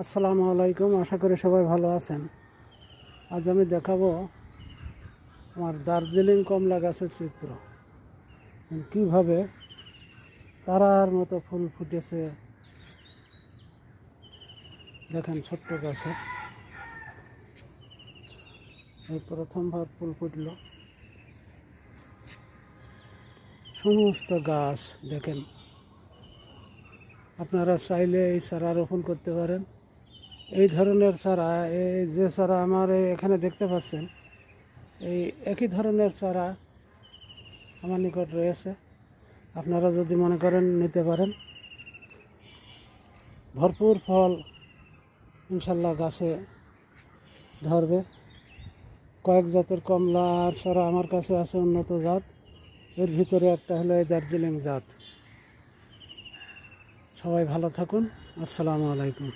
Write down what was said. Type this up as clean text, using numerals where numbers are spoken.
আসসালামু আলাইকুম। আশা করি সবাই ভালো আছেন। আজ আমি দেখাবো আমার দার্জিলিং কমলা গাছের চিত্র, কীভাবে তারার মতো ফুল ফুটেছে। দেখেন, ছোট্ট গাছে এই প্রথমবার ফুল ফুটলো। সমস্ত গাছ দেখেন, আপনারা চাইলে এই চারা রোপণ করতে পারেন। এই ধরনের চারা, এই যে চারা আমার এখানে দেখতে পাচ্ছেন, এই একই ধরনের চারা আমার নিকট রয়েছে। আপনারা যদি মনে করেন নিতে পারেন। ভরপুর ফল ইনশাল্লাহ গাছে ধরবে। কয়েক জাতের কমলার চারা আমার কাছে আছে, উন্নত জাত। এর ভিতরে একটা হলো এই দার্জিলিং জাত। সবাই ভালো থাকুন। আসসালামু আলাইকুম।